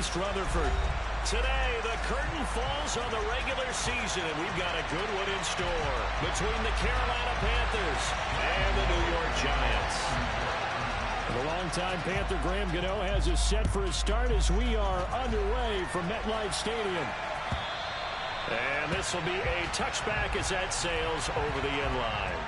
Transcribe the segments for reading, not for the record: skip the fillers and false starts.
East Rutherford. Today, the curtain falls on the regular season, and we've got a good one in store between the Carolina Panthers and the New York Giants. The longtime Panther Graham Gano has us set for a start as we are underway from MetLife Stadium. And this will be a touchback as that sails over the end line.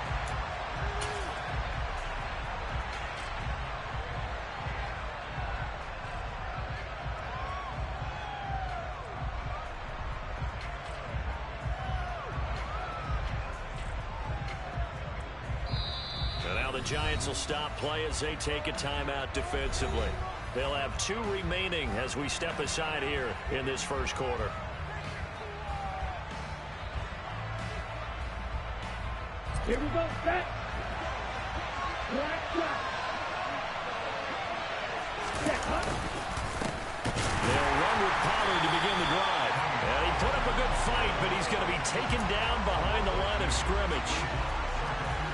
And now the Giants will stop play as they take a timeout defensively. They'll have 2 remaining as we step aside here in this first quarter. Here we go, set. Black shot. They'll run with Pollard to begin the drive. And he put up a good fight, but he's going to be taken down behind the line of scrimmage.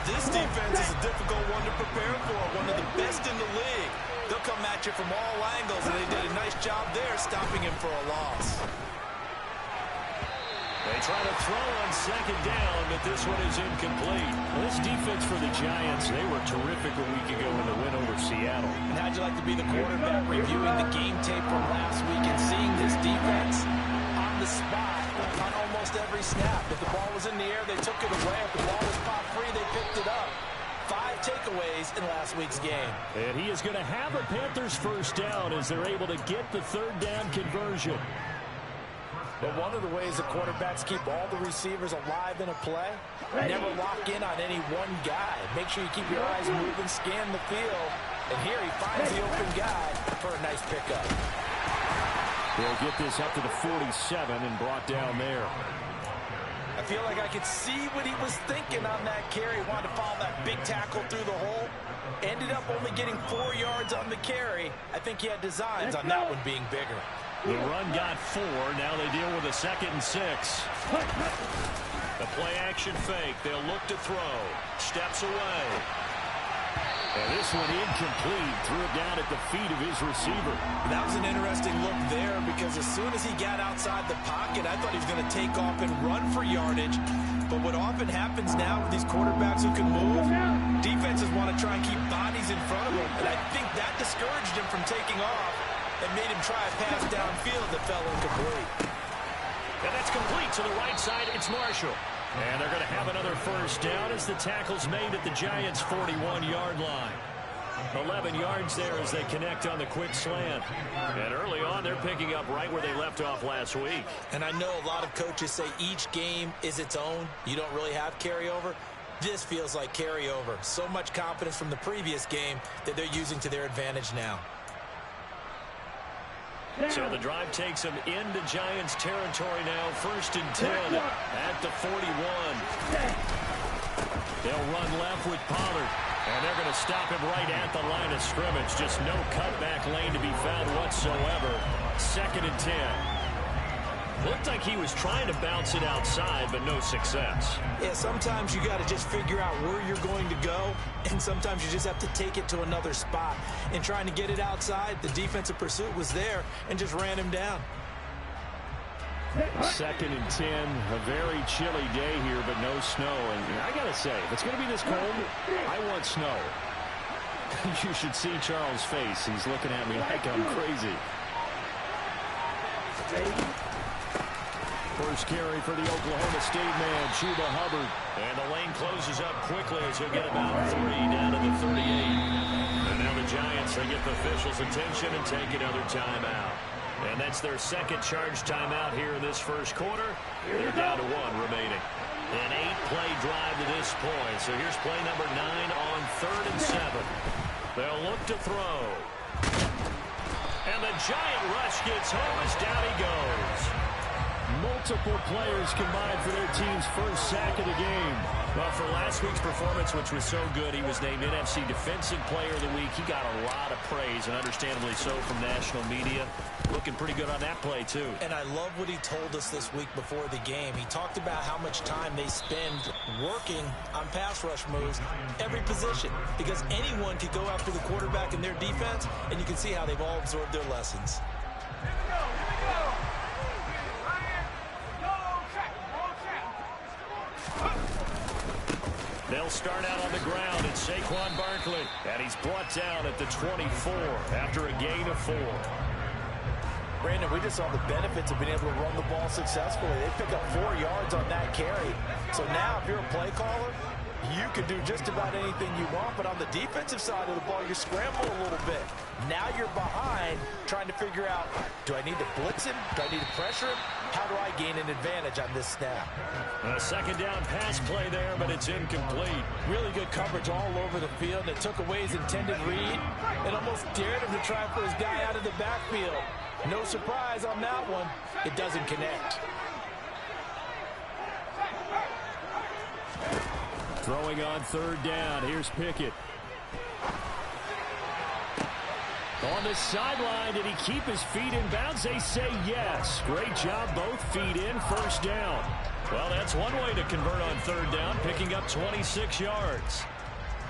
This defense is a difficult one to prepare for, one of the best in the league. They'll come at you from all angles, and they did a nice job there stopping him for a loss. They try to throw on second down, but this one is incomplete. Well, this defense for the Giants, they were terrific a week ago in the win over Seattle. And how'd you like to be the quarterback reviewing the game tape from last week and seeing this defense on the spot on almost every snap? If the ball was in the air, they took it away. If the ball was popped free, they picked it up. 5 takeaways in last week's game. And he is going to have a Panthers first down as they're able to get the third down conversion. But one of the ways the quarterbacks keep all the receivers alive in a play, never lock in on any one guy. Make sure you keep your eyes moving, scan the field. And here he finds the open guy for a nice pickup. They'll get this up to the 47 and brought down there. I feel like I could see what he was thinking on that carry. He wanted to follow that big tackle through the hole. Ended up only getting 4 yards on the carry. I think he had designs on that one being bigger. The run got 4. Now they deal with a 2nd and 6. The play-action fake. They'll look to throw. Steps away. And this one incomplete. Threw it down at the feet of his receiver. That was an interesting look there because as soon as he got outside the pocket, I thought he was going to take off and run for yardage. But what often happens now with these quarterbacks who can move, defenses want to try and keep bodies in front of them. And I think that discouraged him from taking off and made him try a pass downfield that fell incomplete. And that's complete to the right side. It's Marshall. And they're going to have another first down as the tackle's made at the Giants' 41-yard line. 11 yards there as they connect on the quick slant. And early on, they're picking up right where they left off last week. And I know a lot of coaches say each game is its own. You don't really have carryover. This feels like carryover. So much confidence from the previous game that they're using to their advantage now. So the drive takes them into Giants territory now. 1st and 10 at the 41. They'll run left with Pollard. And they're going to stop him right at the line of scrimmage. Just no cutback lane to be found whatsoever. 2nd and 10. Looked like he was trying to bounce it outside, but no success. Yeah, sometimes you got to just figure out where you're going to go, and sometimes you just have to take it to another spot. In trying to get it outside, the defensive pursuit was there and just ran him down. 2nd and 10, a very chilly day here, but no snow. And I got to say, if it's going to be this cold, I want snow. You should see Charles' face. He's looking at me like I'm crazy. First carry for the Oklahoma State man, Chuba Hubbard. And the lane closes up quickly as he'll get about 3 down to the 38. And now the Giants, they get the officials' attention and take another timeout. And that's their 2nd charge timeout here in this first quarter. They're down to 1 remaining. An 8-play drive to this point. So here's play number 9 on 3rd and 7. They'll look to throw. And the Giant rush gets home as down he goes. Multiple players combined for their team's first sack of the game. Well, for last week's performance, which was so good, he was named NFC Defensive Player of the Week. He got a lot of praise, and understandably so, from national media. Looking pretty good on that play, too. And I love what he told us this week before the game. He talked about how much time they spend working on pass rush moves, every position, because anyone could go after the quarterback in their defense, and you can see how they've all absorbed their lessons. They'll start out on the ground. It's Saquon Barkley. And he's brought down at the 24 after a gain of 4. Brandon, we just saw the benefits of being able to run the ball successfully. They pick up 4 yards on that carry. So now if you're a play caller, you can do just about anything you want, but on the defensive side of the ball, you're scrambling a little bit. Now you're behind, trying to figure out, do I need to blitz him? Do I need to pressure him? How do I gain an advantage on this snap? A second down pass play there, but it's incomplete. Really good coverage all over the field. It took away his intended read and almost dared him to try for his guy out of the backfield. No surprise on that one. It doesn't connect. Throwing on third down. Here's Pickett. On the sideline, did he keep his feet in bounds? They say yes. Great job, both feet in, first down. Well, that's one way to convert on third down, picking up 26 yards.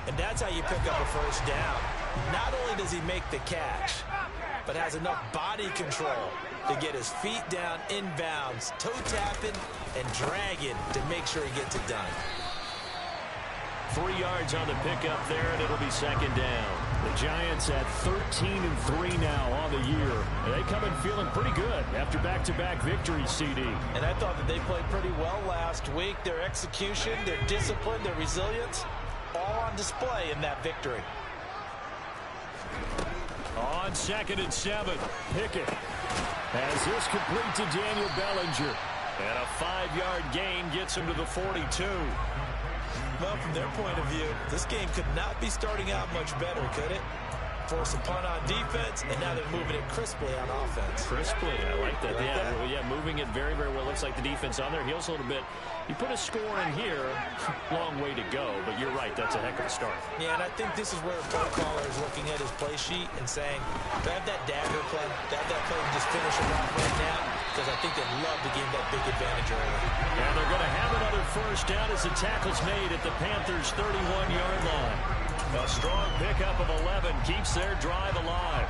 And that's how you pick up a first down. Not only does he make the catch, but has enough body control to get his feet down inbounds, toe tapping and dragging to make sure he gets it done. 3 yards on the pickup there, and it'll be second down. The Giants at 13-3 now on the year. They come in feeling pretty good after back-to-back victories, CD. And I thought that they played pretty well last week. Their execution, their discipline, their resilience, all on display in that victory. On 2nd and 7, Pickett has this complete to Daniel Bellinger. And a 5-yard gain gets him to the 42. Well, from their point of view, this game could not be starting out much better, could it? Force a punt on defense, and now they're moving it crisply on offense. Crisply, I like that. Yeah, moving it very, very well. Looks like the defense on their heels a little bit. You put a score in here, long way to go, but you're right, that's a heck of a start. Yeah, and I think this is where a play caller is looking at his play sheet and saying, do I have that dagger play? Do I have that play and just finish it off right now? Because I think they'd love to gain that big advantage early. And they're going to have another first down as the tackle's made at the Panthers' 31-yard line. A strong pickup of 11 keeps their drive alive.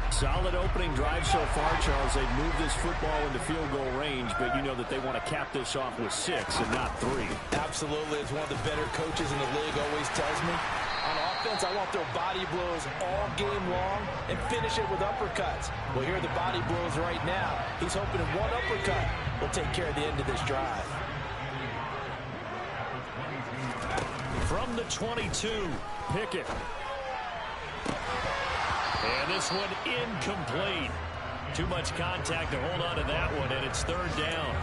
Solid opening drive so far, Charles. They've moved this football into field goal range, but you know that they want to cap this off with 6 and not 3. Absolutely. As one of the better coaches in the league always tells me, on offense, I want their body blows all game long and finish it with uppercuts. Well, here are the body blows right now. He's hoping that one uppercut will take care of the end of this drive. From the 22, Pickett. And this one incomplete. Too much contact to hold on to that one, and it's third down.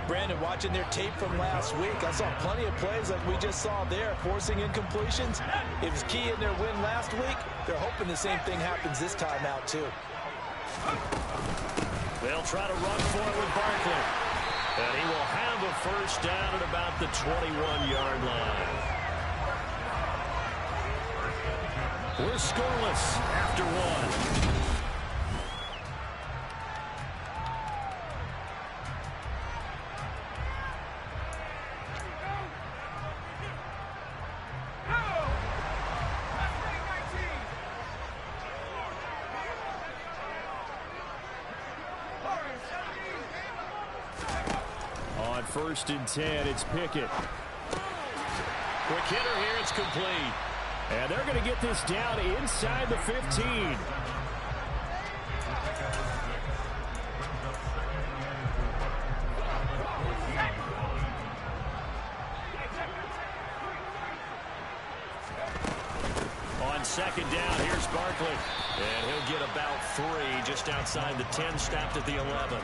Brandon, watching their tape from last week, I saw plenty of plays like we just saw there, forcing incompletions. It was key in their win last week. They're hoping the same thing happens this time out, too. They'll try to run for it with Barkley. And he will have a first down at about the 21-yard line. We're scoreless after one. On 1st and 10, it's Pickett. Quick hitter here, it's complete. And they're going to get this down inside the 15. On 2nd down, here's Barkley. And he'll get about 3 just outside the 10, stopped at the 11.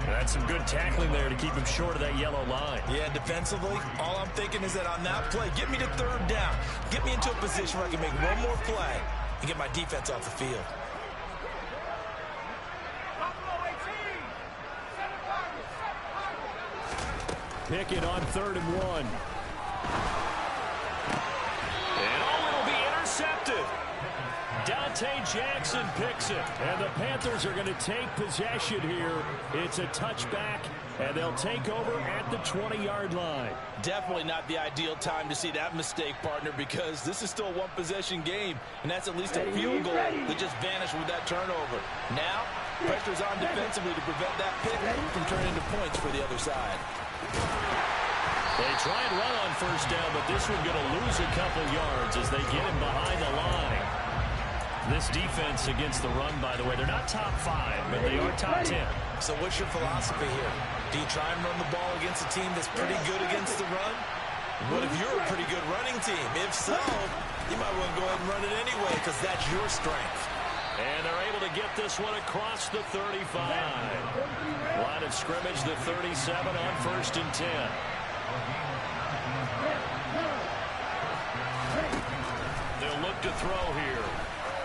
That's some good tackling there to keep him short of that yellow line. Yeah, defensively, all I'm thinking is that on that play, get me to third down. Get me into a position where I can make one more play and get my defense off the field. Pickett on 3rd and 1. And it'll be intercepted. Dante Jackson picks it, and the Panthers are going to take possession here. It's a touchback, and they'll take over at the 20-yard line. Definitely not the ideal time to see that mistake, partner, because this is still a one-possession game, and that's at least a field goal that just vanished with that turnover. Now, pressure's on defensively to prevent that pick from turning into points for the other side. They try and run on first down, but this one going to lose a couple yards as they get him behind the line. This defense against the run, by the way, they're not top 5, but they are top 10. So what's your philosophy here? Do you try and run the ball against a team that's pretty good against the run? What if you're a pretty good running team? If so, you might want to go ahead and run it anyway because that's your strength. And they're able to get this one across the 35. Line of scrimmage, the 37 on 1st and 10. They'll look to throw here.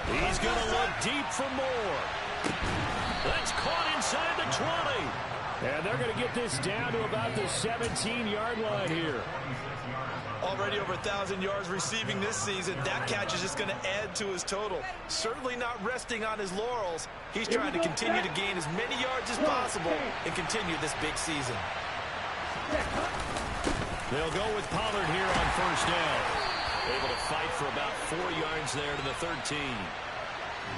He's going to look deep for more. That's caught inside the 20. And they're going to get this down to about the 17-yard line here. Already over 1,000 yards receiving this season. That catch is just going to add to his total. Certainly not resting on his laurels. He's trying to continue to gain as many yards as possible and continue this big season. They'll go with Pollard here on first down. Able to fight for about 4 yards there to the 13.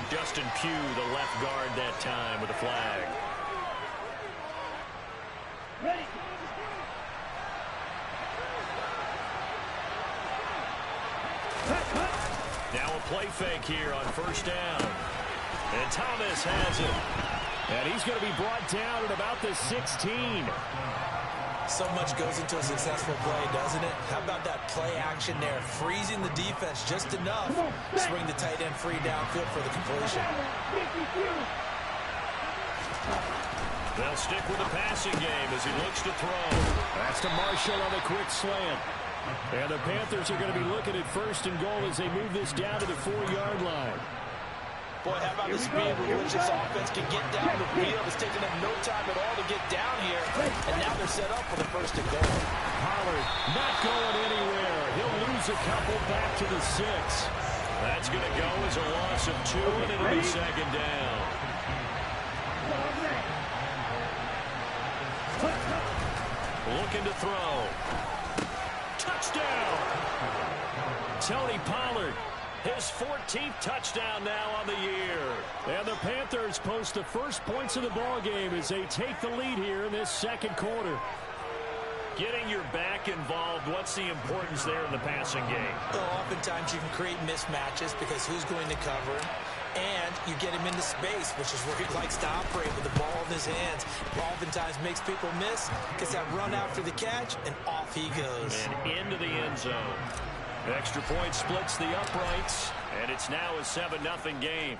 Justin Pugh, the left guard that time with a flag. Ready. Now a play fake here on first down. And Thomas has it. And he's going to be brought down at about the 16. So much goes into a successful play, doesn't it? How about that play action there? Freezing the defense just enough. Swing the tight end free downfield for the completion. They'll stick with the passing game as he looks to throw. That's to Marshall on the quick slant. And the Panthers are going to be looking at 1st and goal as they move this down to the 4-yard line. Boy, how about the speed with which this offense can get down the field? It's taking them no time at all to get down here. And now they're set up for the 1st and goal. Pollard not going anywhere. He'll lose a couple back to the 6. That's going to go as a loss of 2, and it'll be 2nd down. Looking to throw. Touchdown! Tony Pollard. His 14th touchdown now on the year. And the Panthers post the first points of the ball game as they take the lead here in this 2nd quarter. Getting your back involved, what's the importance there in the passing game? Well, oftentimes you can create mismatches because who's going to cover him? And you get him into space, which is where he likes to operate with the ball in his hands. Oftentimes makes people miss, gets that run after the catch, and off he goes. And into the end zone. Extra point splits the uprights, and it's now a 7-0 game.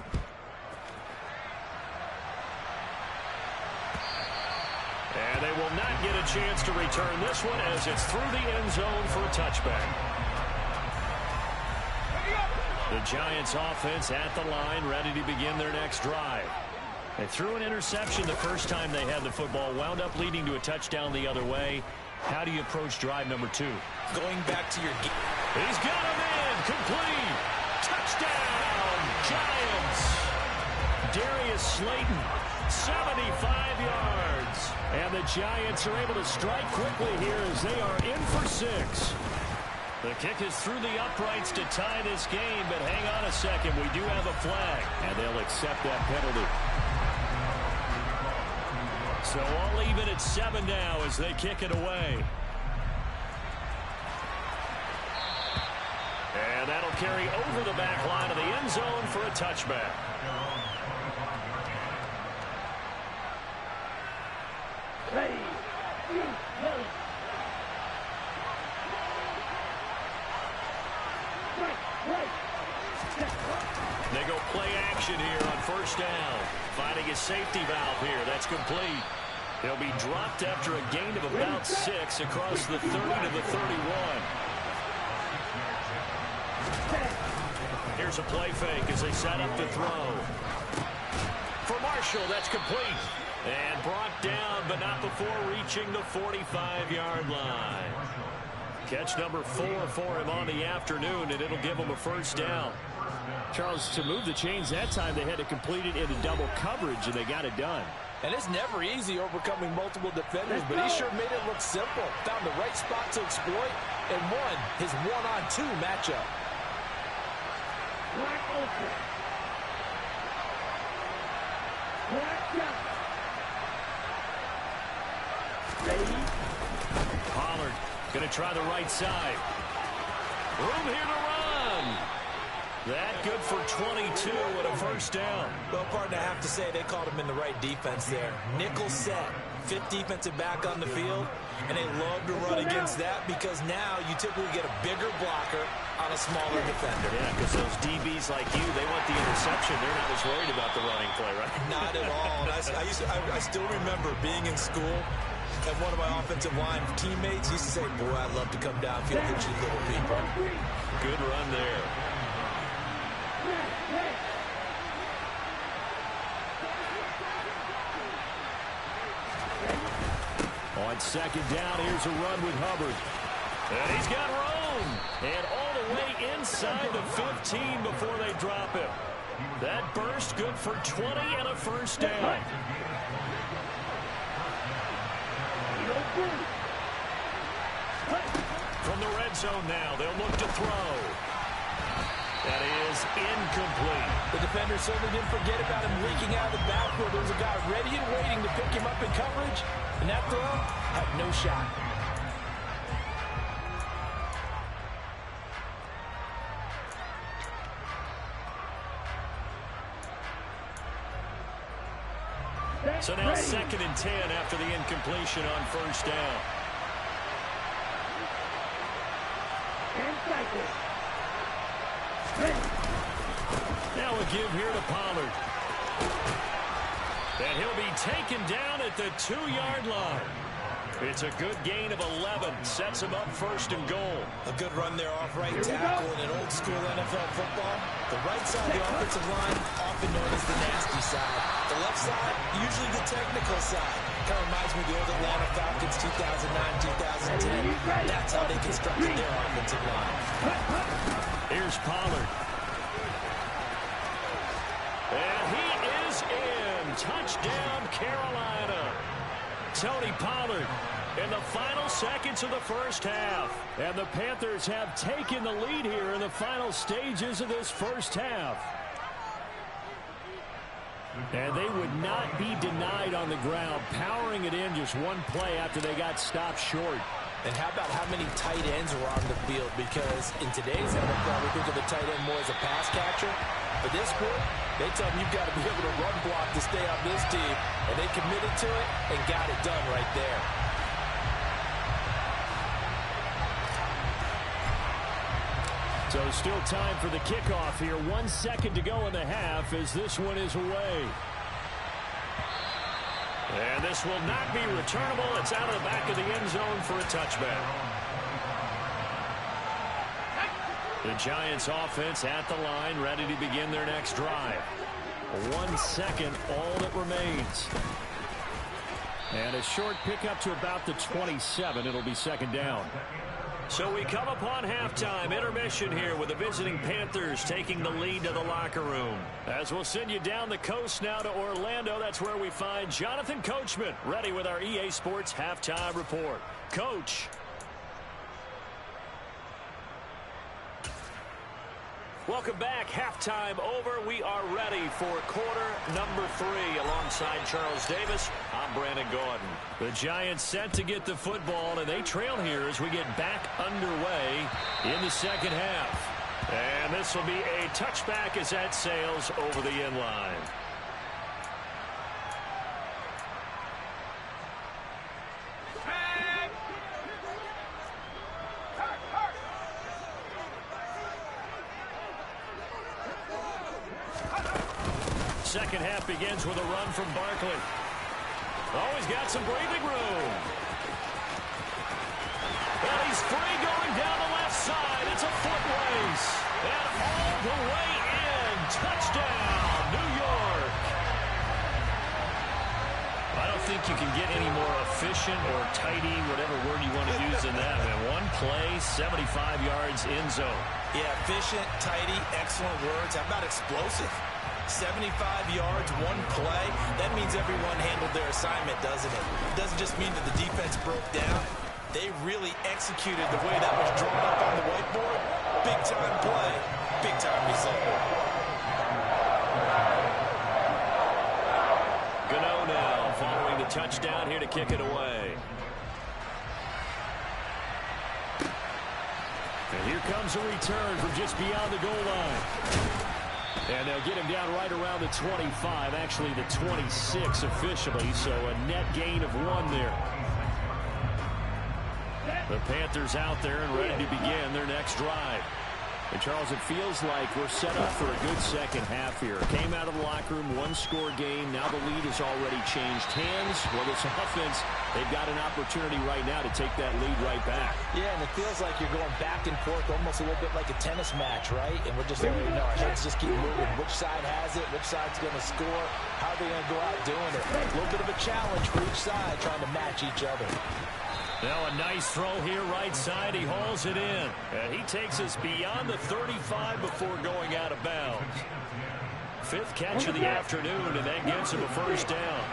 And they will not get a chance to return this one as it's through the end zone for a touchback. The Giants offense at the line, ready to begin their next drive. They threw an interception the first time they had the football, wound up leading to a touchdown the other way. How do you approach drive number 2? Going back to your game. He's got him in. Complete. Touchdown, Giants. Darius Slayton, 75 yards. And the Giants are able to strike quickly here as they are in for 6. The kick is through the uprights to tie this game, but hang on a second. We do have a flag, and they'll accept that penalty. So all even at 7 now as they kick it away. And that'll carry over the back line of the end zone for a touchback. Ready. They go play action here on first down. Finding a safety valve here. That's complete. He'll be dropped after a gain of about 6 across the 30 to the 31. Here's a play fake as they set up the throw. For Marshall, that's complete. And brought down, but not before reaching the 45-yard line. Catch number 4 for him on the afternoon, and it'll give him a first down. Charles, to move the chains that time, they had to complete it into double coverage, and they got it done. And it's never easy overcoming multiple defenders, but he sure made it look simple. Found the right spot to exploit and won his one-on-2 matchup. Black open. Black down. Ready. Pollard Going to try the right side. Room here to run. That good for 22 and a first down. Well, partner, I have to say they called him in the right defense there. Nickel set, fifth defensive back on the field, and they love to run against that because now you typically get a bigger blocker on a smaller defender. Yeah, because those DBs like you, they want the interception. They're not as worried about the running play, right? Not at all. And I still remember being in school, and one of my offensive line teammates used to say, boy, I'd love to come downfield and hit you little people. Good run there. On second down, here's a run with Hubbard. And he's got room. And all the way inside the 15 before they drop him. That burst good for 20 and a first down. From the red zone now, they'll look to throw. That is incomplete. The defender certainly didn't forget about him leaking out of the backfield. There was a guy ready and waiting to pick him up in coverage, and that throw had no shot. So now second and 10 after the incompletion on first down. Now a give here to Pollard. And he'll be taken down at the 2-yard line. It's a good gain of 11. Sets him up first and goal. A good run there off right tackle in an old school NFL football. The right side of the offensive line, often known as the nasty side. The left side, usually the technical side. Kind of reminds me of the old Atlanta Falcons 2009, 2010. That's how they constructed their offensive line. Here's Pollard. And he is in. Touchdown, Carolina. Tony Pollard in the final seconds of the first half. And the Panthers have taken the lead here in the final stages of this first half. And they would not be denied on the ground, powering it in just one play after they got stopped short. And how about how many tight ends were on the field? Because in today's NFL, we think of the tight end more as a pass catcher. But this group, they tell them you've got to be able to run block to stay on this team. And they committed to it and got it done right there. So still time for the kickoff here. 1 second to go in the half as this one is away. And this will not be returnable. It's out of the back of the end zone for a touchback. The Giants offense at the line, ready to begin their next drive. 1 second, all that remains. And a short pickup to about the 27. It'll be second down. So we come upon halftime, intermission here with the visiting Panthers taking the lead to the locker room. As we'll send you down the coast now to Orlando, that's where we find Jonathan Coachman ready with our EA Sports halftime report. Coach. Welcome back. Halftime over. We are ready for quarter number 3 alongside Charles Davis. I'm Brandon Gordon. The Giants set to get the football, and they trail here as we get back underway in the second half. And this will be a touchback as that sails over the end line. Second half begins with a run from Barkley. Oh, he's got some breathing room. And he's free going down the left side. It's a foot race. And all the way in. Touchdown, New York. I don't think you can get any more efficient or tidy, whatever word you want to use in that, man. One play, 75 yards in zone. Yeah, efficient, tidy, excellent words. How about explosive? 75 yards, one play. That means everyone handled their assignment, doesn't it? It doesn't just mean that the defense broke down. They really executed the way that was drawn up on the whiteboard. Big-time play, big-time result. Gano now following the touchdown here to kick it away. And here comes a return from just beyond the goal line. And they'll get him down right around the 25, actually the 26 officially, so a net gain of 1 there. The Panthers out there and ready to begin their next drive. And, Charles, it feels like we're set up for a good second half here. Came out of the locker room, one-score game. Now the lead has already changed hands. Well, this offense, they've got an opportunity right now to take that lead right back. Yeah, and it feels like you're going back and forth almost a little bit like a tennis match, right? And we're just letting you know, our heads just keep moving. Which side has it? Which side's going to score? How are they going to go out doing it? A little bit of a challenge for each side trying to match each other. Now a nice throw here right side. He hauls it in. And he takes us beyond the 35 before going out of bounds. 5th catch of the afternoon, and that gets him a first down.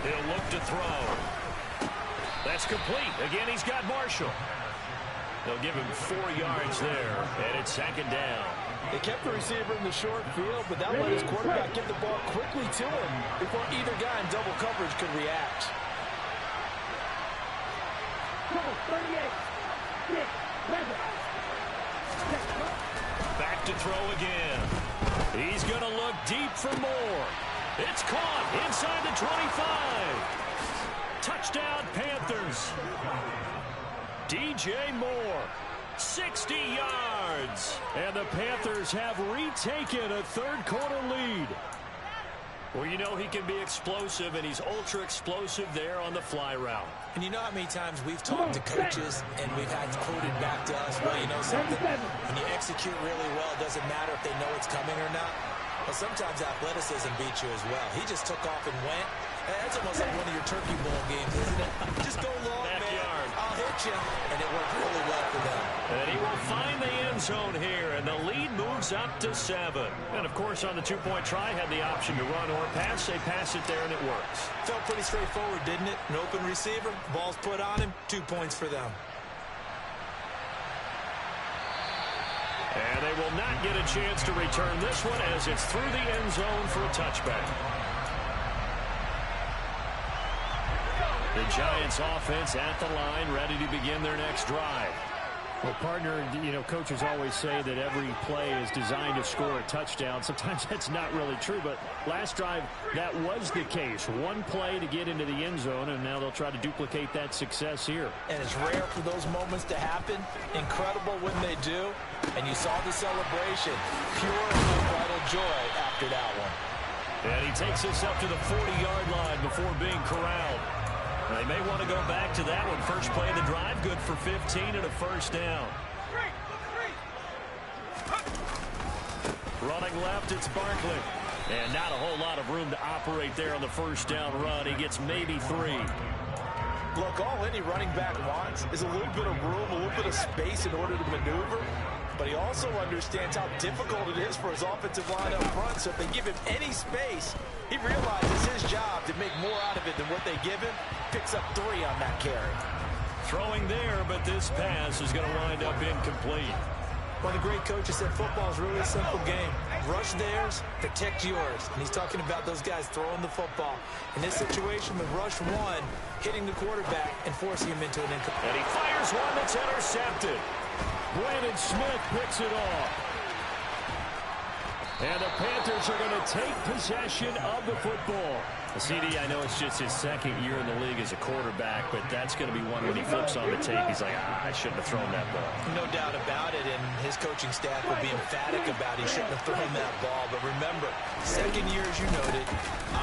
He'll look to throw. That's complete. Again, he's got Marshall. They'll give him 4 yards there, and it's 2nd down. They kept the receiver in the short field, but that let his quarterback get the ball quickly to him before either guy in double coverage could react. Back to throw again. He's going to look deep for more. It's caught inside the 25. Touchdown, Panthers. DJ Moore. 60 yards. And the Panthers have retaken a third-quarter lead. Well, you know he can be explosive, and he's ultra-explosive there on the fly route. And you know how many times we've talked to coaches, and we've had quoted back to us, well, you know something? When you execute really well, it doesn't matter if they know it's coming or not. Well, sometimes athleticism beats you as well. He just took off and went. That's almost like one of your Turkey Bowl games, isn't it? Just go long, Backyard. man. I'll hit you. And it worked really well for them. And he will find the end zone here, and the lead moves up to 7. And, of course, on the two-point try, had the option to run or pass. They pass it there, and it works. Felt pretty straightforward, didn't it? An open receiver, ball's put on him, 2 points for them. And they will not get a chance to return this one as it's through the end zone for a touchback. The Giants offense at the line, ready to begin their next drive. Well, partner, you know, coaches always say that every play is designed to score a touchdown. Sometimes that's not really true, but last drive, that was the case. One play to get into the end zone, and now they'll try to duplicate that success here. And it's rare for those moments to happen. Incredible when they do. And you saw the celebration. Pure and unbridled joy after that one. And he takes us up to the 40-yard line before being corralled. They may want to go back to that one. First play of the drive, good for 15 and a first down. Running left, it's Barkley. And not a whole lot of room to operate there on the first down run. He gets maybe 3. Look, all any running back wants is a little bit of room, a little bit of space in order to maneuver. But he also understands how difficult it is for his offensive line up front. So if they give him any space, he realizes his job to make more out of it than what they give him. Picks up 3 on that carry. Throwing there, but this pass is going to wind up incomplete. Well, the great coach has said football is really a simple game. Rush theirs, protect yours. And he's talking about those guys throwing the football. In this situation with rush 1, hitting the quarterback and forcing him into an incomplete. And he fires one that's intercepted. Brandon Smith picks it off. And the Panthers are going to take possession of the football. CD, I know it's just his second year in the league as a quarterback, but that's going to be one when he flips on the tape. He's like, I shouldn't have thrown that ball. No doubt about it, and his coaching staff will be emphatic about he shouldn't have thrown that ball. But remember, second year, as you noted,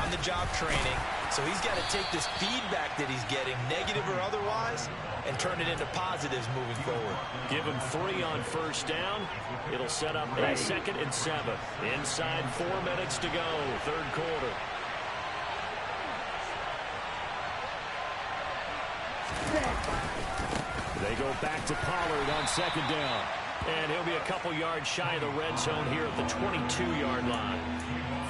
on-the-job training. So he's got to take this feedback that he's getting, negative or otherwise, and turn it into positives moving forward. Give him 3 on first down. It'll set up a 2nd and 7. Inside 4 minutes to go, third quarter. They go back to Pollard on 2nd down. And he'll be a couple yards shy of the red zone here at the 22-yard line.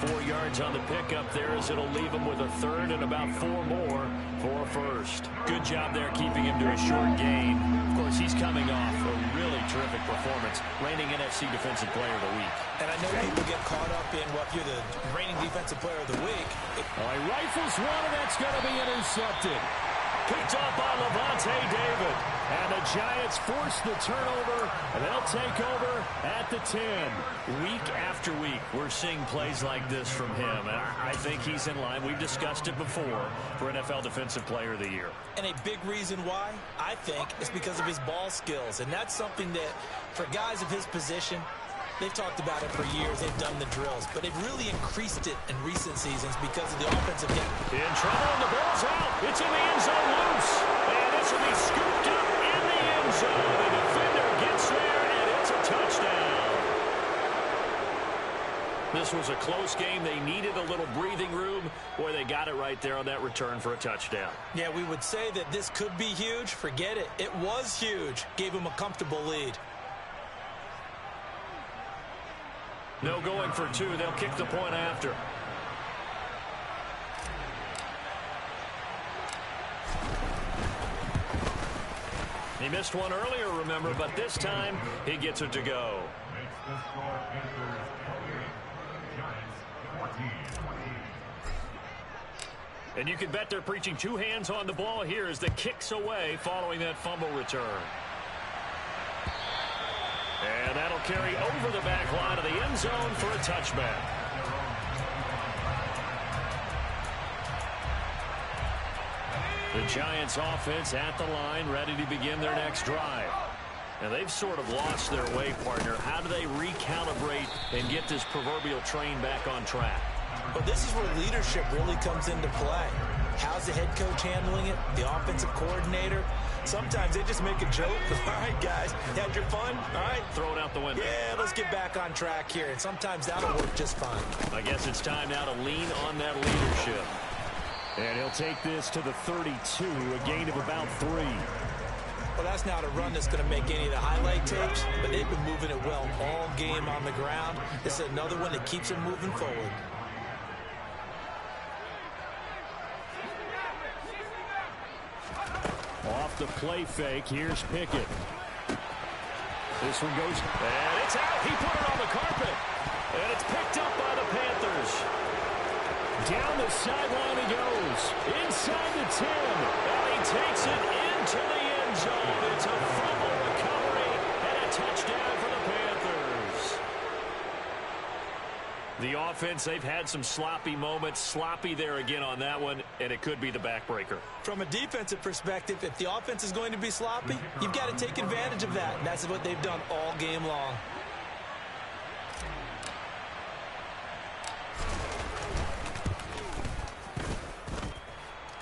4 yards on the pickup there as it'll leave him with a 3rd and about 4 more for a first. Good job there keeping him to a short gain. Of course, he's coming off a really terrific performance, reigning NFC Defensive Player of the Week. And I know people get caught up in what you're the reigning Defensive Player of the Week. He rifles one, and that's going to be intercepted. Picked up by Levante David. And the Giants force the turnover, and they'll take over at the 10. Week after week, we're seeing plays like this from him, and I think he's in line. We've discussed it before for NFL Defensive Player of the Year. And a big reason why, I think, is because of his ball skills. And that's something that, for guys of his position, they've talked about it for years. They've done the drills. But they've really increased it in recent seasons because of the offensive game. In trouble, and the ball's out. It's in the end zone loose. And this will be scooped up in the end zone. The defender gets there, and it's a touchdown. This was a close game. They needed a little breathing room. Boy, they got it right there on that return for a touchdown. Yeah, we would say that this could be huge. Forget it. It was huge. Gave him a comfortable lead. No going for two. They'll kick the point after. He missed one earlier, remember, but this time he gets it to go. And you can bet they're preaching two hands on the ball here as the kicks away following that fumble return. And that'll carry over the back line of the end zone for a touchback. The Giants offense at the line, ready to begin their next drive. And they've sort of lost their way, partner. How do they recalibrate and get this proverbial train back on track? But this is where leadership really comes into play. How's the head coach handling it? The offensive coordinator? Sometimes they just make a joke. All right, guys, you had your fun? All right. Throw it out the window. Yeah, let's get back on track here. And sometimes that'll work just fine. I guess it's time now to lean on that leadership. And he'll take this to the 32, a gain of about 3. Well, that's not a run that's going to make any of the highlight tapes, but they've been moving it well all game on the ground. This is another one that keeps them moving forward. Off the play fake, here's Pickett. This one goes, and it's out. He put it on the carpet, and it's picked up by the Panthers. Down the sideline he goes, inside the 10, and he takes it into the end zone. It's a fumble recovery and a touchdown for the Panthers. The offense, they've had some sloppy moments. Sloppy there again on that one, and it could be the backbreaker. From a defensive perspective, if the offense is going to be sloppy, you've got to take advantage of that, and that's what they've done all game long.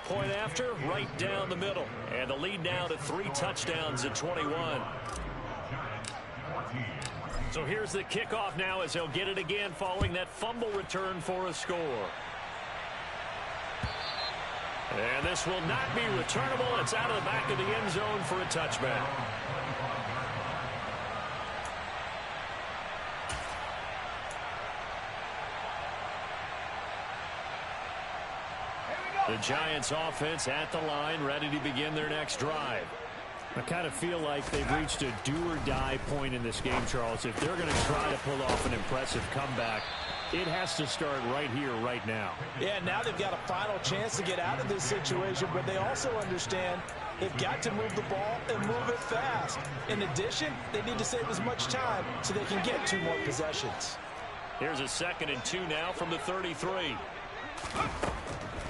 Point after, right down the middle. And the lead now to 3 touchdowns at 21. So here's the kickoff now as he'll get it again following that fumble return for a score. And this will not be returnable. It's out of the back of the end zone for a touchback. The Giants offense at the line, ready to begin their next drive. I kind of feel like they've reached a do-or-die point in this game, Charles. If they're going to try to pull off an impressive comeback, it has to start right here, right now. Yeah, now they've got a final chance to get out of this situation, but they also understand they've got to move the ball and move it fast. In addition, they need to save as much time so they can get 2 more possessions. Here's a 2nd and 2 now from the 33.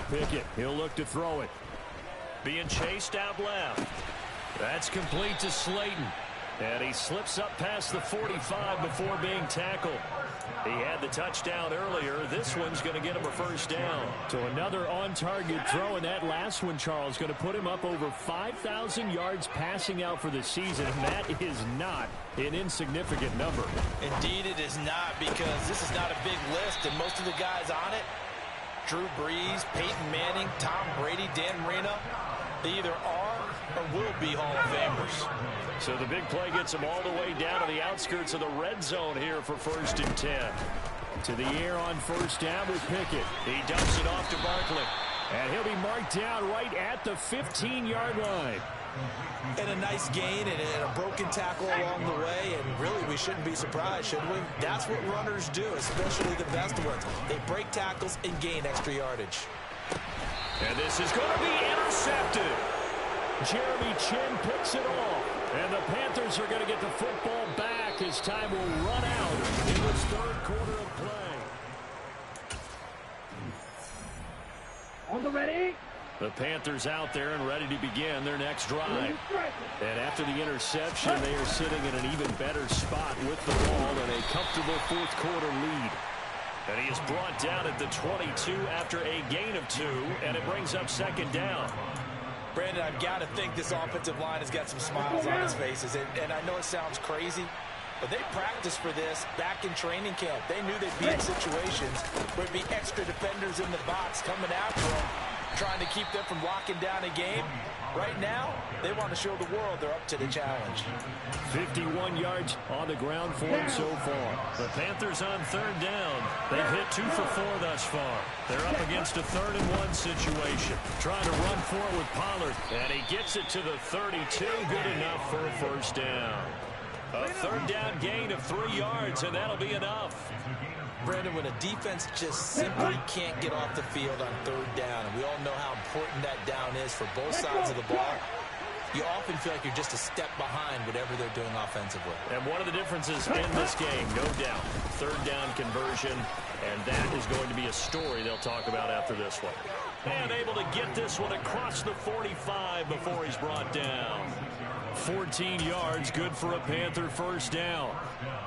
Pickett, he'll look to throw it. Being chased out left. That's complete to Slayton. And he slips up past the 45 before being tackled. He had the touchdown earlier. This one's going to get him a first down. So another on-target throw, and that last one, Charles, going to put him up over 5,000 yards passing out for the season, and that is not an insignificant number. Indeed it is not, because this is not a big list, and most of the guys on it, Drew Brees, Peyton Manning, Tom Brady, Dan Marino, they either are or will be Hall of Famers. So the big play gets him all the way down to the outskirts of the red zone here for 1st and 10. To the air on 1st down with Pickett. He dumps it off to Barkley. And he'll be marked down right at the 15-yard line. And a nice gain and a broken tackle along the way, and really we shouldn't be surprised, should we? That's what runners do, especially the best ones. They break tackles and gain extra yardage. And this is going to be intercepted. Jeremy Chin picks it off. And the Panthers are going to get the football back as time will run out in this third quarter of play. On the ready. The Panthers out there and ready to begin their next drive. And after the interception, they are sitting in an even better spot with the ball and a comfortable fourth quarter lead. And he is brought down at the 22 after a gain of 2, and it brings up second down. Brandon, I've got to think this offensive line has got some smiles on his faces. And I know it sounds crazy, but they practiced for this back in training camp. They knew they'd be in situations where there'd be extra defenders in the box coming after them, trying to keep them from locking down a game. Right now, they want to show the world they're up to the challenge. 51 yards on the ground for him so far. The Panthers on third down. They've hit 2 for 4 thus far. They're up against a 3rd-and-1 situation. Trying to run for it with Pollard. And he gets it to the 32. Good enough for a first down. A third down gain of 3 yards, and that'll be enough. Brandon, when a defense just simply can't get off the field on third down, and we all know how important that down is for both sides of the ball, you often feel like you're just a step behind whatever they're doing offensively. And one of the differences in this game, no doubt, third down conversion, and that is going to be a story they'll talk about after this one. And able to get this one across the 45 before he's brought down. 14 yards, good for a Panther first down.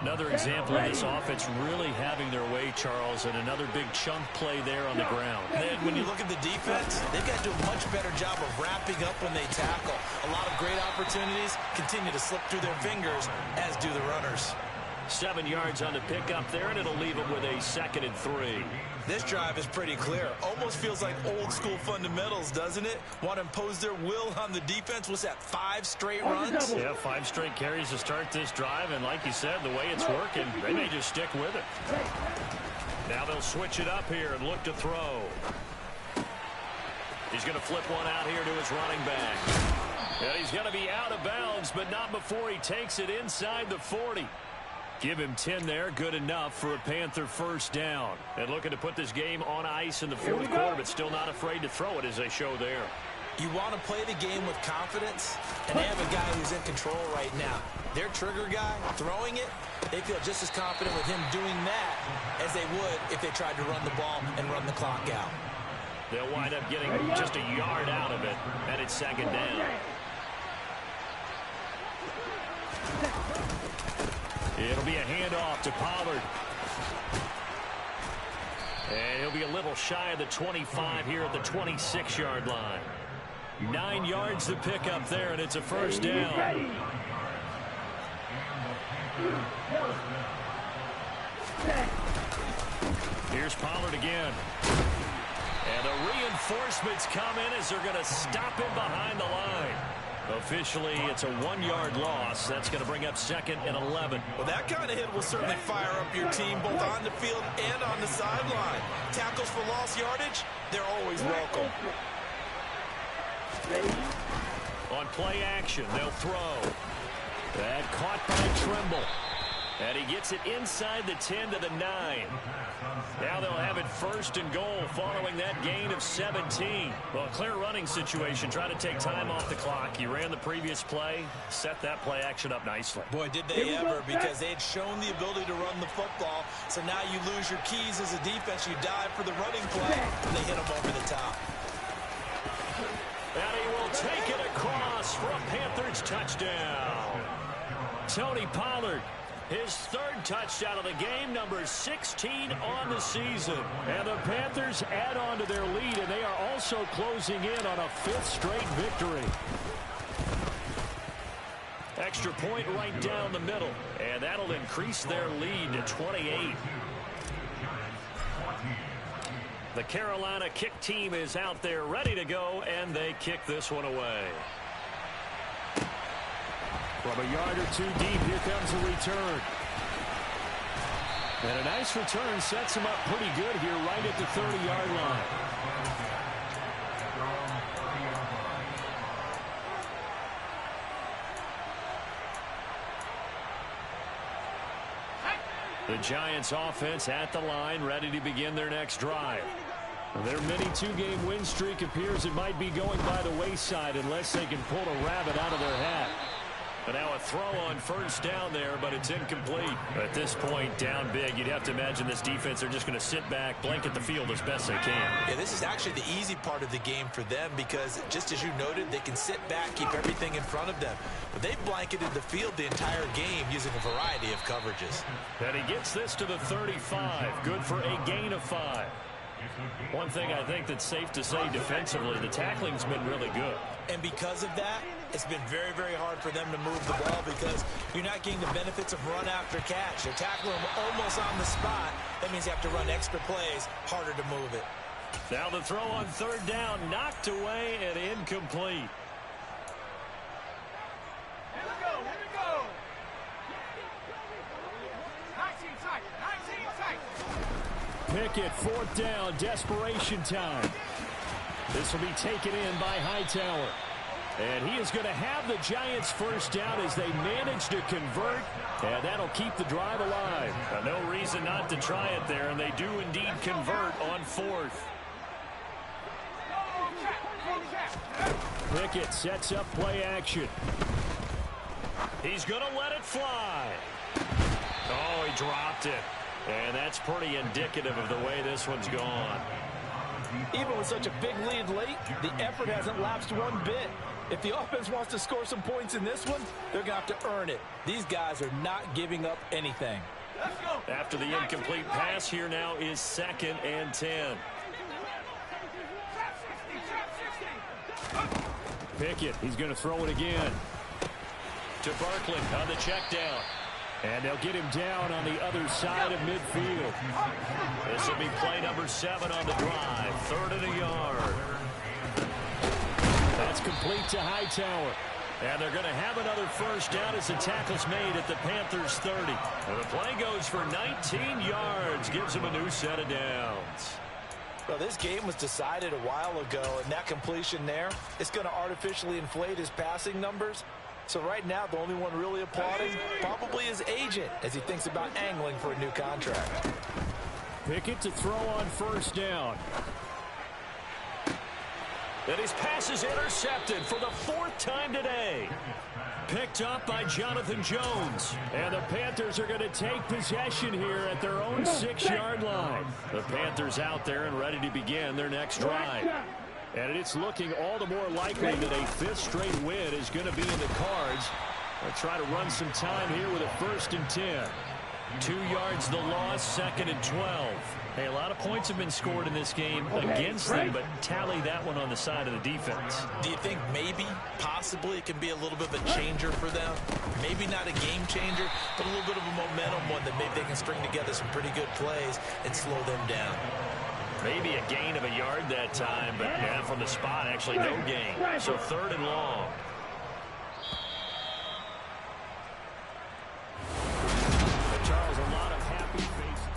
Another example of this offense really having their way, Charles, and another big chunk play there on the ground. Then when you look at the defense, they've got to do a much better job of wrapping up when they tackle. A lot of great opportunities continue to slip through their fingers, as do the runners. 7 yards on the pickup there, and it'll leave them with a 2nd and 3. This drive is pretty clear. Almost feels like old school fundamentals, doesn't it? Want to impose their will on the defense. What's that, 5 straight runs? Yeah, 5 straight carries to start this drive, and like you said, the way it's working, they may just stick with it. Now they'll switch it up here and look to throw. He's going to flip one out here to his running back. And he's going to be out of bounds, but not before he takes it inside the 40. Give him 10 there, good enough for a Panther first down. And looking to put this game on ice in the fourth quarter, but still not afraid to throw it as they show there. You want to play the game with confidence, and they have a guy who's in control right now. Their trigger guy, throwing it, they feel just as confident with him doing that as they would if they tried to run the ball and run the clock out. They'll wind up getting just a yard out of it, and it's second down. It'll be a handoff to Pollard. And he'll be a little shy of the 25 here at the 26-yard line. 9 yards to pick up there, and it's a first down. Here's Pollard again. And the reinforcements come in as they're going to stop him behind the line. Officially, it's a 1-yard loss. That's going to bring up 2nd and 11. Well, that kind of hit will certainly fire up your team both on the field and on the sideline. Tackles for lost yardage, they're always welcome. On play action, they'll throw. That caught by Trimble. And he gets it inside the 10 to the 9. Now they'll have it 1st and goal following that gain of 17. Well, clear running situation. Try to take time off the clock. You ran the previous play, set that play action up nicely. Boy, did they ever, because they had shown the ability to run the football. So now you lose your keys as a defense. You dive for the running play, and they hit them over the top. And he will take it across for a Panthers touchdown. Tony Pollard. His 3rd touchdown of the game, number 16 on the season. And the Panthers add on to their lead, and they are also closing in on a 5th straight victory. Extra point right down the middle, and that'll increase their lead to 28. The Carolina kick team is out there ready to go, and they kick this one away. From a yard or 2 deep, here comes a return. And a nice return sets him up pretty good here right at the 30-yard line. The Giants offense at the line, ready to begin their next drive. Their mini two-game win streak appears it might be going by the wayside unless they can pull a rabbit out of their hat. But now a throw on first down there, but it's incomplete. At this point, down big, you'd have to imagine this defense are just going to sit back, blanket the field as best they can. Yeah, this is actually the easy part of the game for them because, just as you noted, they can sit back, keep everything in front of them. But they've blanketed the field the entire game using a variety of coverages. And he gets this to the 35. Good for a gain of 5. One thing I think that's safe to say defensively, the tackling's been really good. And because of that, it's been very, very hard for them to move the ball because you're not getting the benefits of run after catch. They're tackling them almost on the spot. That means you have to run extra plays, harder to move it. Now the throw on third down, knocked away and incomplete. Here we go. Nice tight. Pickett, fourth down, desperation time. This will be taken in by Hightower. And he is going to have the Giants first down as they manage to convert. And that'll keep the drive alive. No reason not to try it there, and they do indeed convert on fourth. Pickett sets up play action. He's going to let it fly. Oh, he dropped it. And that's pretty indicative of the way this one's gone. Even with such a big lead late, the effort hasn't lapsed one bit. If the offense wants to score some points in this one, they're going to have to earn it. These guys are not giving up anything. After the incomplete pass, here now is 2nd and 10. Pickett, he's going to throw it again. To Barkley on the check down. And they'll get him down on the other side of midfield. This will be play number 7 on the drive. 3rd and a yard. That's complete to Hightower. And they're going to have another first down as the tackle's made at the Panthers 30. And the play goes for 19 yards. Gives them a new set of downs. Well, this game was decided a while ago, and that completion there, it's going to artificially inflate his passing numbers. So right now, the only one really applauding probably his agent as he thinks about angling for a new contract. Pickett to throw on first down. And his pass is intercepted for the 4th time today. Picked up by Jonathan Jones. And the Panthers are going to take possession here at their own 6-yard line. The Panthers out there and ready to begin their next drive. And it's looking all the more likely that a 5th straight win is going to be in the cards. They'll try to run some time here with a 1st and 10. 2 yards the loss, 2nd and 12. Hey, a lot of points have been scored in this game against them, but tally that one on the side of the defense. Do you think maybe, possibly, it can be a little bit of a changer for them? Maybe not a game changer, but a little bit of a momentum one that maybe they can string together some pretty good plays and slow them down. Maybe a gain of a yard that time, but yeah, from the spot, actually no gain. So 3rd and long. But Charles, a lot of happy faces.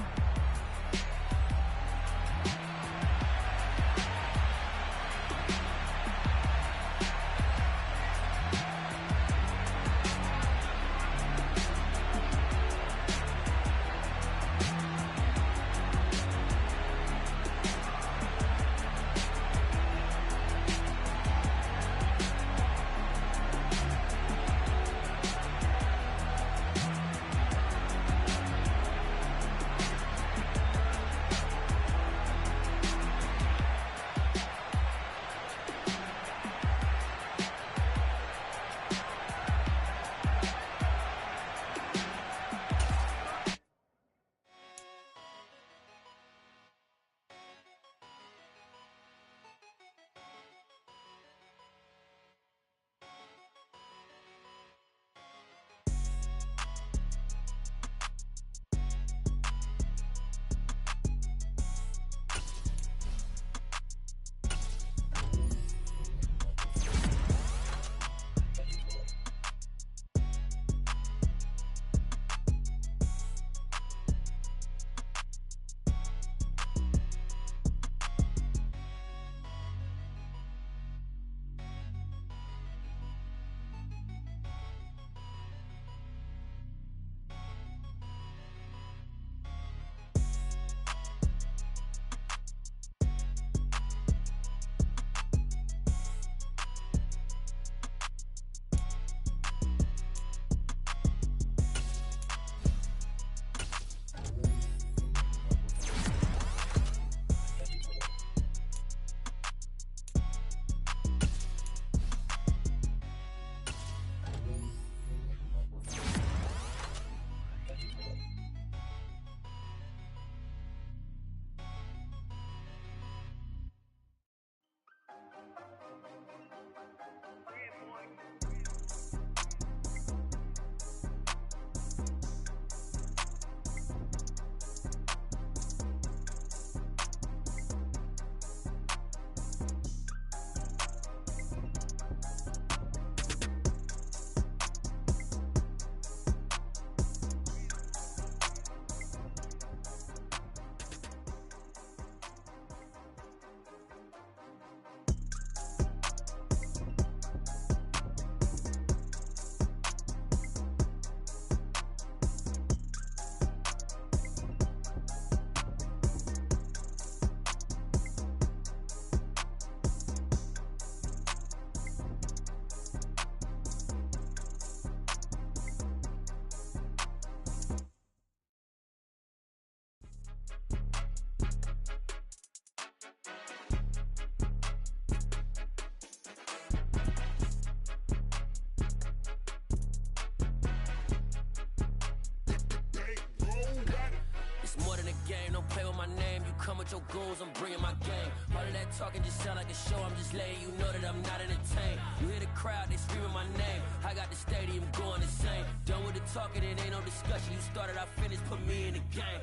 in the game, don't play with my name. You come with your goons, I'm bringing my game. All of that talking just sound like a show, I'm just letting you know that I'm not entertained. You hear the crowd, they screaming my name. I got the stadium going insane. Done with the talking, it ain't no discussion. You started, I finished, put me in the game.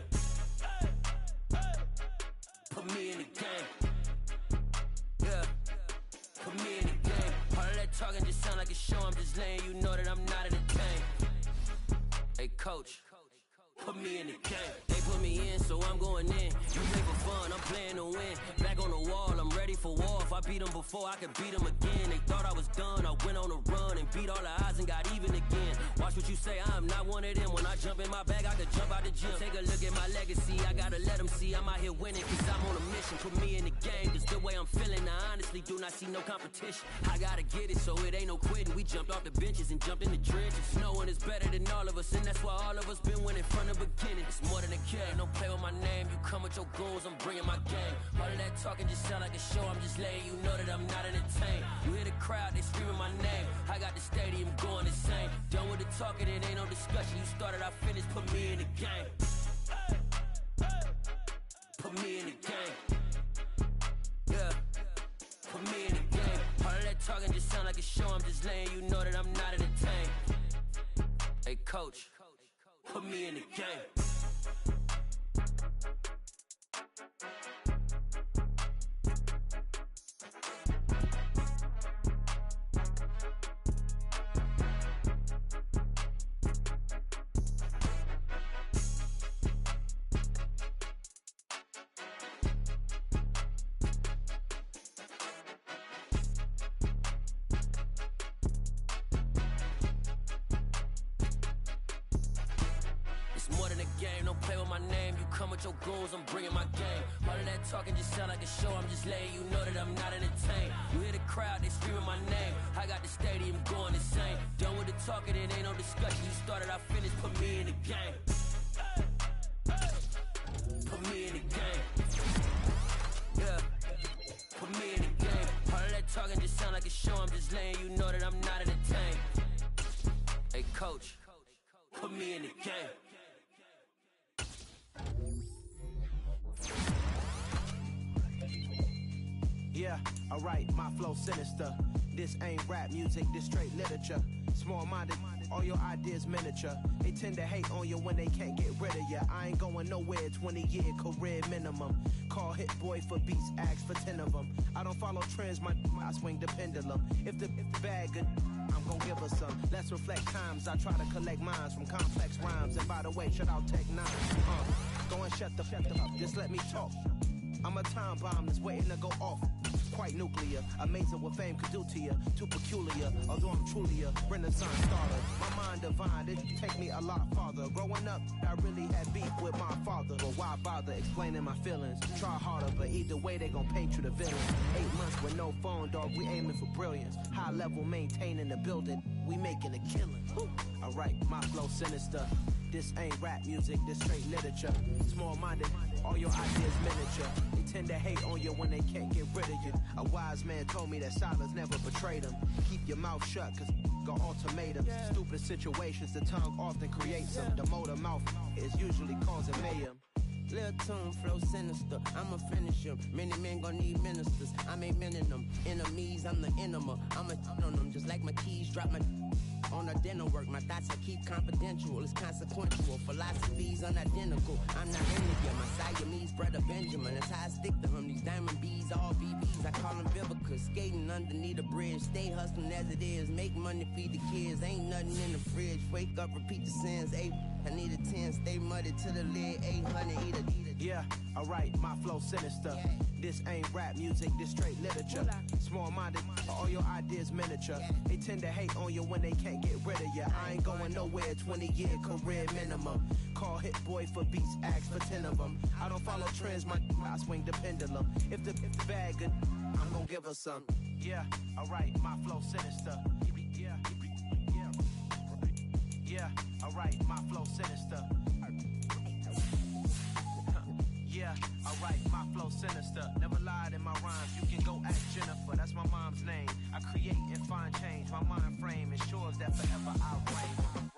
Put me in the game. Yeah, put me in the game. All of that talking just sound like a show, I'm just letting you know that I'm not entertained. Hey coach, put me in the game. They put me in, so I'm going in. You play for fun, I'm playing to win. Back on the wall, I'm ready for war. If I beat them before, I could beat them again. They thought I was done, I went on a run and beat all the odds and got even again. Watch what you say, I'm not one of them. When I jump in my bag, I could jump out the gym. Take a look at my legacy, I gotta let them see I'm out here winning. Cause I'm on a mission, put me in the game. Cause the way I'm feeling, I honestly do not see no competition. I gotta get it, so it ain't no quitting. We jumped off the benches and jumped in the trenches. No one is better than all of us, and that's why all of us been winning from the beginning. It's more than a game, don't play with my name. You come with your goons, I'm bringing my game. All of that talking just sound like a show, I'm just letting you know that I'm not entertained. You hear the crowd, they screaming my name. I got the stadium going insane. Done with the talking, it ain't no discussion. You started, I finished, put me in the game. Put me in the game. Yeah, put me in the game. All of that talking just sound like a show, I'm just letting you know that I'm not entertained. Hey coach, put me in the game. Your goals, I'm bringing my game. All of that talking just sound like a show, I'm just letting you know that I'm not entertained. You hear the crowd, they screaming my name. I got the stadium going insane. Done with the talking, it ain't no discussion. You started, I finished, put me in the game. Put me in the game. Yeah, put me in the game. All of that talking just sound like a show, I'm just letting you know that I'm not entertained. Hey coach, put me in the game. Yeah, alright, my flow sinister. This ain't rap music, this straight literature. Small-minded, all your ideas miniature. They tend to hate on you when they can't get rid of you. I ain't going nowhere, 20-year career minimum. Call Hit Boy for beats, ask for 10 of them. I don't follow trends, I swing the pendulum. If the bag good, I'm gon' give her some. Let's reflect times, I try to collect minds from complex rhymes. And by the way, shout out Tech 9. Go and shut the up, just let me talk. I'm a time bomb that's waiting to go off. Quite nuclear, amazing what fame could do to you. Too peculiar, although I'm truly a Renaissance starter. My mind divine, it take me a lot farther. Growing up, I really had beef with my father. But why bother explaining my feelings? Try harder, but either way they gon' paint you the villain. 8 months with no phone, dog, we aiming for brilliance. High level maintaining the building, we making a killing. Alright, my flow sinister. This ain't rap music, this straight literature. Small-minded, all your ideas miniature. They tend to hate on you when they can't get rid of you. A wise man told me that silence never betrayed him. Keep your mouth shut, cause got ultimatums. Stupid situations, the tongue often creates them. The motor mouth is usually causing mayhem. Lil' tune, flow sinister, I'ma finish him. Many men gon' need ministers, I'm aiming them. Enemies, I'm the enema, I'ma on them. Just like my keys, drop my on the dinner work. My thoughts I keep confidential, it's consequential. Philosophies unidentical, I'm not India. My Siamese brother Benjamin, that's how I stick to him. These diamond bees, all BBs, I call them Vivica. Skating underneath the bridge, stay hustling as it is. Make money, feed the kids, ain't nothing in the fridge. Wake up, repeat the sins, I need a 10, stay muddy to the lid, 800, eat it. Yeah, alright, my flow sinister. This ain't rap music, this straight literature. Small-minded, all your ideas miniature. They tend to hate on you when they can't get rid of you. I ain't going nowhere, 20-year career minimum. Call Hit Boy for beats, ask for 10 of them. I don't follow trends, I swing the pendulum. If the bag good, I'm gon' give her some. Yeah, alright, my flow sinister. Yeah, alright, my flow sinister. Yeah, alright, my flow sinister. Never lied in my rhymes, you can go ask Jennifer. That's my mom's name. I create and find change. My mind frame ensures that forever I reign.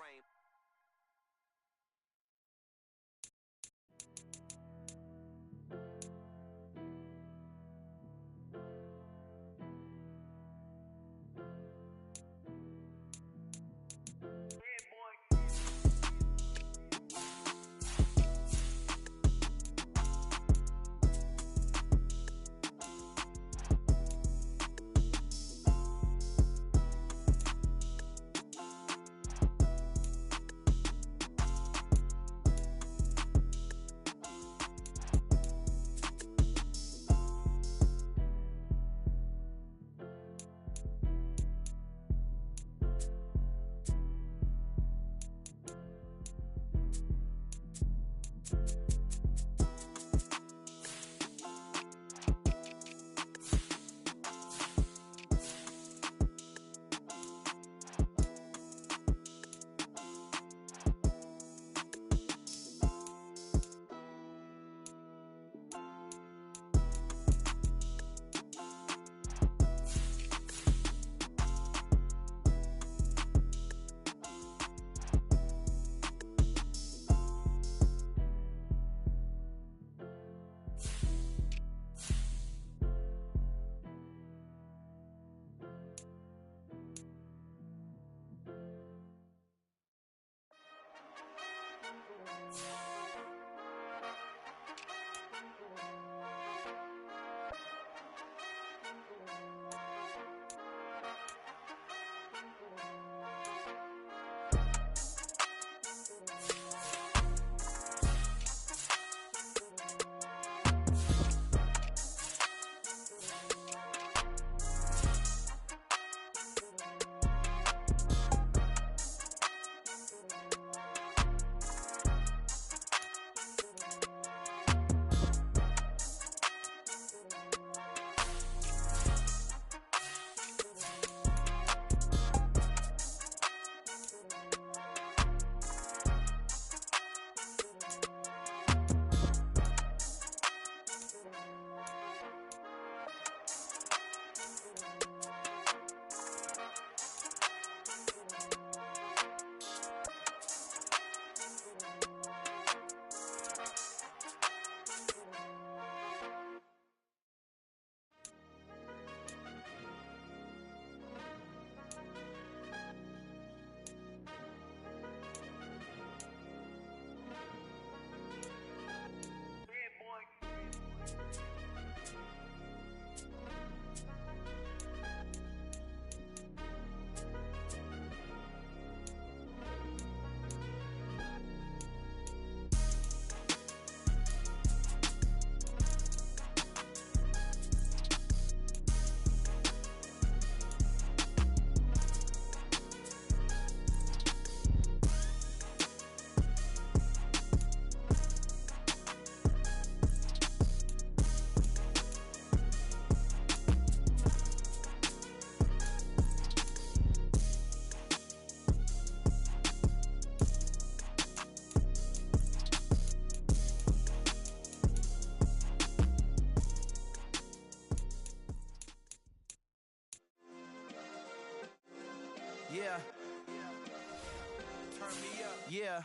Yeah.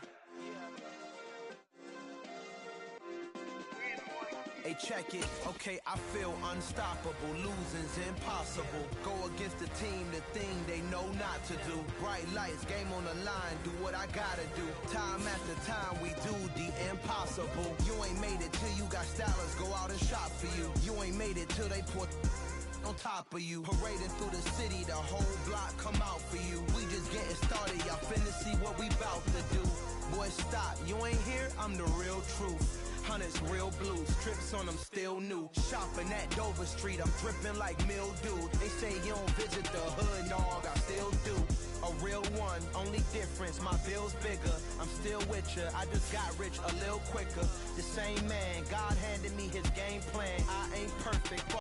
Hey, check it. Okay, I feel unstoppable. Losing's impossible. Go against the team, the thing they know not to do. Bright lights, game on the line. Do what I gotta do. Time after time, we do the impossible. You ain't made it till you got stylists go out and shop for you. You ain't made it till they put on top of you. Parading through the city, the whole block come out for you. We just getting started, y'all finna see what we bout to do. Boy, stop, you ain't here, I'm the real truth. Hunters, real blues, trips on them still new. Shopping at Dover Street, I'm dripping like mildew. They say you don't visit the hood, dog, I still do. A real one, only difference, my bill's bigger. I'm still with ya, I just got rich a little quicker. The same man, God handed me his game plan. I ain't perfect.